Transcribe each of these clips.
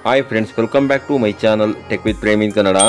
Hi friends, welcome back to my channel tech with Prem in Kannada.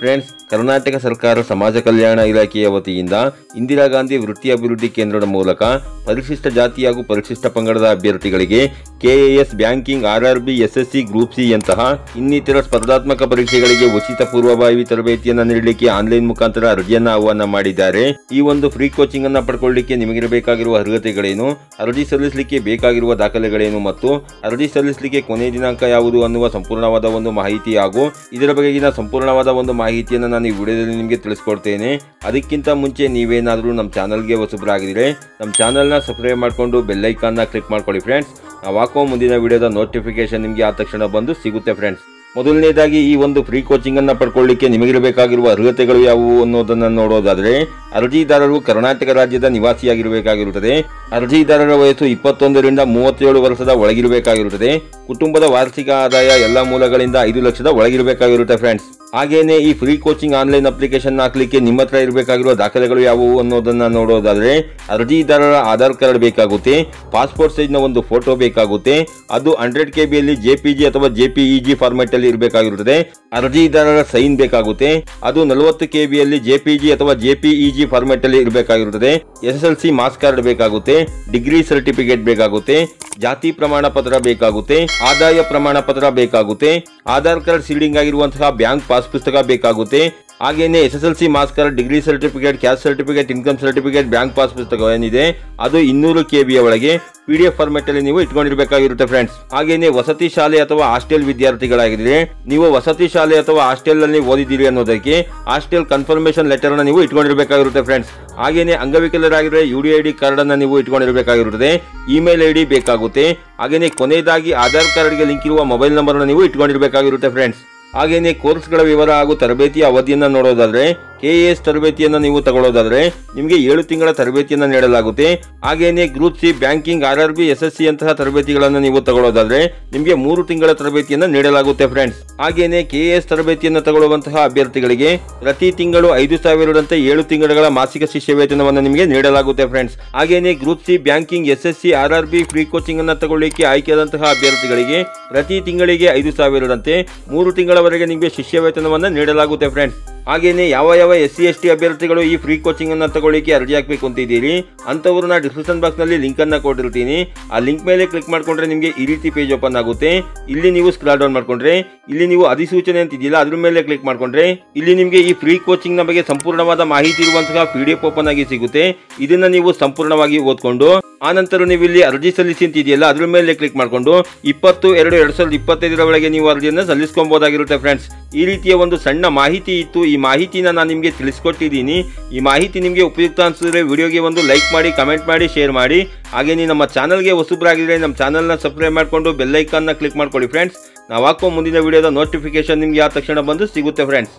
Friends, Karnataka ಸರ್ಕಾರ ಸಮಾಜ ಕಲ್ಯಾಣ ಇಲಾಖೆಯ ವತಿಯಿಂದ ಇಂದಿರಾ ಗಾಂಧಿ ವೃತ್ತಿ ಅಭಿವೃದ್ಧಿ ಕೇಂದ್ರದ ಮೂಲಕ ಪರಿಶಿಷ್ಟ ಜಾತಿ ಹಾಗೂ ಪರಿಶಿಷ್ಟ ಪಂಗಡದ ಅಭ್ಯರ್ಥಿಗಳಿಗೆ KAS, banking, RRB, SSC, group C ಯಂತಹ ಇನ್ನಿತರ ಸ್ಪರ್ಧಾತ್ಮಕ ಪರೀಕ್ಷೆಗಳಿಗೆ ಉಚಿತ ಪೂರ್ವಭಾವಿ ತರಬೇತಿಯನ್ನು ನೀಡಲಿಕ್ಕೆ ಆನ್ಲೈನ್ ಮುಖಾಂತರ ಅರ್ಜಿಯನ್ನು ಆಹ್ವಾನ ಮಾಡಿದ್ದಾರೆ. ಈ ಒಂದು ಫ್ರೀ ಕೋಚಿಂಗ್ ಅನ್ನು ಪಡ್ಕೊಳ್ಳಿಕ್ಕೆ ನಿಮಗಿರಬೇಕಾಗಿರುವ ಅರ್ಹತೆಗಳೇನು, ಅರ್ಜಿ ಸಲ್ಲಿಸಲಿಕ್ಕೆ ಬೇಕಾಗಿರುವ ದಾಖಲೆಗಳೇನು ಮತ್ತು ಅರ್ಜಿ ಸಲ್ಲಿಸಲಿಕ್ಕೆ ಕೊನೆಯ ದಿನಾಂಕ ಯಾವುದು ಅನ್ನುವ ಸಂಪೂರ್ಣವಾದ ಒಂದು ಮಾಹಿತಿ ಹಾಗೂ ಇದರ ಬಗೆಗಿನ ಸಂಪೂರ್ಣವಾದ ಒಂದು ಮಾಹಿತಿಯನ್ನು ನಾನು ಈ ವಿಡಿಯೋದಲ್ಲಿ ನಿಮಗೆ ತಿಳಿಸ್ಕೊಡ್ತೇನೆ. ಅದಕ್ಕಿಂತ ಮುಂಚೆ ನೀವೇನಾದರೂ ನಮ್ಮ ಚಾನಲ್ಗೆ ಹೊಸಬರಾಗಿದ್ದರೆ ನಮ್ಮ ಚಾನಲ್ನ ಸಬ್ಸ್ಕ್ರೈಬ್ ಮಾಡಿಕೊಂಡು ಬೆಲ್ ಐಕಾನ್ನ ಕ್ಲಿಕ್ ಮಾಡ್ಕೊಳ್ಳಿ ಫ್ರೆಂಡ್ಸ್. ನಾವು ಹಾಕೋ ಮುಂದಿನ ವಿಡಿಯೋದ ನೋಟಿಫಿಕೇಶನ್ ನಿಮಗೆ ಆ ತಕ್ಷಣ ಬಂದು ಸಿಗುತ್ತೆ ಫ್ರೆಂಡ್ಸ್. ಮೊದಲನೇದಾಗಿ ಈ ಒಂದು ಫ್ರೀ ಕೋಚಿಂಗ್ ಅನ್ನು ಪಡ್ಕೊಳ್ಳಿಕ್ಕೆ ನಿಮಗಿರಬೇಕಾಗಿರುವ ಅರ್ಹತೆಗಳು ಯಾವುವು ಅನ್ನೋದನ್ನು ನೋಡೋದಾದ್ರೆ, ಅರ್ಜಿದಾರರು ಕರ್ನಾಟಕ ರಾಜ್ಯದ ನಿವಾಸಿಯಾಗಿರಬೇಕಾಗಿರುತ್ತದೆ. ಅರ್ಜಿದಾರರ ವಯಸ್ಸು 21 ರಿಂದ 37 ವರ್ಷದ ಒಳಗಿರಬೇಕಾಗಿರುತ್ತದೆ. ಕುಟುಂಬದ ವಾರ್ಷಿಕ ಆದಾಯ ಎಲ್ಲ ಮೂಲಗಳಿಂದ 5 ಲಕ್ಷದ ಒಳಗಿರಬೇಕಾಗಿರುತ್ತೆ ಫ್ರೆಂಡ್ಸ್. ಹಾಗೇನೆ ಈ ಫ್ರೀ ಕೋಚಿಂಗ್ ಆನ್ಲೈನ್ ಅಪ್ಲಿಕೇಶನ್ ಹಾಕಲಿಕ್ಕೆ ನಿಮ್ಮ ಹತ್ರ ಇರಬೇಕಾಗಿರುವ ದಾಖಲೆಗಳು ಯಾವುವು ಅನ್ನೋದನ್ನ ನೋಡೋದಾದ್ರೆ, ಅರ್ಜಿದಾರರ ಆಧಾರ್ ಕಾರ್ಡ್ ಬೇಕಾಗುತ್ತೆ, ಪಾಸ್ಪೋರ್ಟ್ ಸೈಜ್ ನ ಒಂದು ಫೋಟೋ ಬೇಕಾಗುತ್ತೆ, ಅದು 100 KB ಯಲ್ಲಿ JPG ಅಥವಾ JPEG ಫಾರ್ಮೆಟ್ ಅಲ್ಲಿ ಇರಬೇಕಾಗಿರುತ್ತದೆ. ಅರ್ಜಿದಾರರ ಸೈನ್ ಬೇಕಾಗುತ್ತೆ, ಅದು 40 KB ಯಲ್ಲಿ JPG ಅಥವಾ JPEG ಫಾರ್ಮೆಟ್ ಅಲ್ಲಿ ಇರಬೇಕಾಗಿರುತ್ತದೆ. SSLC ಮಾರ್ಕ್ಸ್ ಕಾರ್ಡ್ ಬೇಕಾಗುತ್ತೆ, ಡಿಗ್ರಿ ಸರ್ಟಿಫಿಕೇಟ್ ಬೇಕಾಗುತ್ತೆ, ಜಾತಿ ಪ್ರಮಾಣ ಪತ್ರ ಬೇಕಾಗುತ್ತೆ, ಆದಾಯ ಪ್ರಮಾಣ ಪತ್ರ ಬೇಕಾಗುತ್ತೆ, ಆಧಾರ್ ಕಾರ್ಡ್ ಸೀಡಿಂಗ್ ಆಗಿರುವಂತಹ ಬ್ಯಾಂಕ್ ಪಾಸ್ ಪುಸ್ತಕ ಬೇಕಾಗುತ್ತೆ. ಹಾಗೇನೆ SSLC marks card, degree certificate, caste certificate, income certificate, bank pass ಪುಸ್ತಕ ಏನಿದೆ ಅದು 200 KB ಒಳಗೆ PDF ಫಾರ್ಮೆಟ್ ಅಲ್ಲಿ ನೀವು ಇಟ್ಕೊಂಡಿರಬೇಕಾಗಿರುತ್ತೆ ಫ್ರೆಂಡ್ಸ್. ಹಾಗೇನೆ ವಸತಿ ಶಾಲೆ ಅಥವಾ ಹಾಸ್ಟೆಲ್ ವಿದ್ಯಾರ್ಥಿಗಳಾಗಿದ್ರೆ, ನೀವು ವಸತಿ ಶಾಲೆ ಅಥವಾ ಹಾಸ್ಟೆಲ್ ನಲ್ಲಿ ಓದಿದ್ದೀರಿ ಅನ್ನೋದಕ್ಕೆ ಹಾಸ್ಟೆಲ್ ಕನ್ಫರ್ಮೇಶನ್ ಲೆಟರ್ ಅನ್ನು ನೀವು ಇಟ್ಕೊಂಡಿರಬೇಕಾಗಿರುತ್ತೆ ಫ್ರೆಂಡ್ಸ್. ಹಾಗೇನೆ ಅಂಗವಿಕಲರಾಗಿದ್ರೆ UDID ಕಾರ್ಡ್ ಅನ್ನು ನೀವು ಇಟ್ಕೊಂಡಿರಬೇಕಾಗಿರುತ್ತದೆ. ಇಮೇಲ್ ID ಬೇಕಾಗುತ್ತೆ. ಹಾಗೇನೆ ಕೊನೆಯದಾಗಿ ಆಧಾರ್ ಕಾರ್ಡ್ಗೆ ಲಿಂಕ್ ಇರುವ ಮೊಬೈಲ್ ನಂಬರ್ ಅನ್ನು ನೀವು ಇಟ್ಕೊಂಡಿರಬೇಕಾಗಿರುತ್ತೆ ಫ್ರೆಂಡ್ಸ್. ಹಾಗೇನೆ ಕೋರ್ಸ್ಗಳ ವಿವರ ಹಾಗೂ ತರಬೇತಿಯ ಅವಧಿಯನ್ನು ನೋಡೋದಾದ್ರೆ, KAS ತರಬೇತಿಯನ್ನು ನೀವು ತಗೊಳ್ಳೋದಾದ್ರೆ ನಿಮಗೆ 7 ತಿಂಗಳ ತರಬೇತಿಯನ್ನು ನೀಡಲಾಗುತ್ತೆ. ಹಾಗೇನೆ group C, banking, RRB, SSC ಅಂತಹ ತರಬೇತಿಗಳನ್ನು ನೀವು ತಗೊಳ್ಳೋದಾದ್ರೆ ನಿಮಗೆ 3 ತಿಂಗಳ ತರಬೇತಿಯನ್ನು ನೀಡಲಾಗುತ್ತೆ ಫ್ರೆಂಡ್ಸ್. ಹಾಗೇನೆ KAS ತರಬೇತಿಯನ್ನು ತಗೊಳ್ಳುವಂತಹ ಅಭ್ಯರ್ಥಿಗಳಿಗೆ ಪ್ರತಿ ತಿಂಗಳು 5,000 ರಂತೆ 7 ತಿಂಗಳ ಮಾಸಿಕ ಶಿಷ್ಯ ವೇತನವನ್ನು ನಿಮಗೆ ನೀಡಲಾಗುತ್ತೆ ಫ್ರೆಂಡ್ಸ್. ಹಾಗೇನೆ group C, banking, SSC, RRB free coaching ಅನ್ನು ತಗೊಳ್ಳಿಕ್ಕೆ ಆಯ್ಕೆಯಾದಂತಹ ಅಭ್ಯರ್ಥಿಗಳಿಗೆ ಪ್ರತಿ ತಿಂಗಳಿಗೆ 5,000 ರಂತೆ 3 ತಿಂಗಳವರೆಗೆ ನಿಮಗೆ ಶಿಷ್ಯ ವೇತನವನ್ನು ನೀಡಲಾಗುತ್ತೆ ಫ್ರೆಂಡ್ಸ್. ಹಾಗೇನೆ ಯಾವ SC ST ಅಭ್ಯರ್ಥಿಗಳು ಈ ಫ್ರೀ ಕೋಚಿಂಗ್ ಅನ್ನು ತಗೊಳ್ಳಿಕ್ಕೆ ಅರ್ಜಿ ಹಾಕಬೇಕು ಅಂತಿದ್ದೀರಿ ಅಂತವರು ನಾ ಡಿಸ್ಕ್ರಿಪ್ಷನ್ ಬಾಕ್ಸ್ ನಲ್ಲಿ ಲಿಂಕ್ ಅನ್ನ ಕೊಟ್ಟಿರ್ತೀನಿ. ಆ ಲಿಂಕ್ ಮೇಲೆ ಕ್ಲಿಕ್ ಮಾಡ್ಕೊಂಡ್ರೆ ನಿಮಗೆ ಈ ರೀತಿ ಪೇಜ್ ಓಪನ್ ಆಗುತ್ತೆ. ಇಲ್ಲಿ ನೀವು ಸ್ಕ್ರಾಲ್ ಡೌನ್ ಮಾಡ್ಕೊಂಡ್ರೆ ಇಲ್ಲಿ ನೀವು ಅಧಿಸೂಚನೆ ಅಂತಿದೆಯಲ್ಲ ಅದ್ರ ಮೇಲೆ ಕ್ಲಿಕ್ ಮಾಡ್ಕೊಂಡ್ರೆ ಇಲ್ಲಿ ನಿಮಗೆ ಈ ಫ್ರೀ ಕೋಚಿಂಗ್ ನ ಬಗ್ಗೆ ಸಂಪೂರ್ಣವಾದ ಮಾಹಿತಿ ಇರುವಂತಹ PDF ಓಪನ್ ಆಗಿ ಸಿಗುತ್ತೆ. ಇದನ್ನ ನೀವು ಸಂಪೂರ್ಣವಾಗಿ ಓದ್ಕೊಂಡು ಆನಂತರ ನೀವು ಇಲ್ಲಿ ಅರ್ಜಿ ಸಲ್ಲಿಸಿ ಅಂತಿದೆಯಲ್ಲ ಅದ್ರ ಮೇಲೆ ಕ್ಲಿಕ್ ಮಾಡ್ಕೊಂಡು 20/2/2025 ಒಳಗೆ ನೀವು ಅರ್ಜಿಯನ್ನು ಸಲ್ಲಿಸ್ಕೊಬಹುದಾಗಿರುತ್ತೆ ಫ್ರೆಂಡ್ಸ್. ಈ ರೀತಿಯ ಒಂದು ಸಣ್ಣ ಮಾಹಿತಿ ಇತ್ತು. ಈ ಮಾಹಿತಿನ ನಾನು ನಿಮಗೆ ತಿಳಿಸ್ಕೊಟ್ಟಿದ್ದೀನಿ. ಈ ಮಾಹಿತಿ ನಿಮಗೆ ಉಪಯುಕ್ತ ಅನಿಸಿದ್ರೆ ವಿಡಿಯೋಗೆ ಒಂದು ಲೈಕ್ ಮಾಡಿ, ಕಮೆಂಟ್ ಮಾಡಿ, ಶೇರ್ ಮಾಡಿ. ಹಾಗೆ ನಮ್ಮ ಚಾನಲ್ಗೆ ಹೊಸಬರಾಗಿದ್ರೆ ನಮ್ಮ ಚಾನಲ್ನ ಸಬ್ಸ್ಕ್ರೈಬ್ ಮಾಡಿಕೊಂಡು ಬೆಲ್ ಐಕಾನ್ನ ಕ್ಲಿಕ್ ಮಾಡ್ಕೊಳ್ಳಿ ಫ್ರೆಂಡ್ಸ್. ನಾವು ಹಾಕೋ ಮುಂದಿನ ವಿಡಿಯೋದ ನೋಟಿಫಿಕೇಶನ್ ನಿಮಗೆ ಆ ತಕ್ಷಣ ಬಂದು ಸಿಗುತ್ತೆ ಫ್ರೆಂಡ್ಸ್.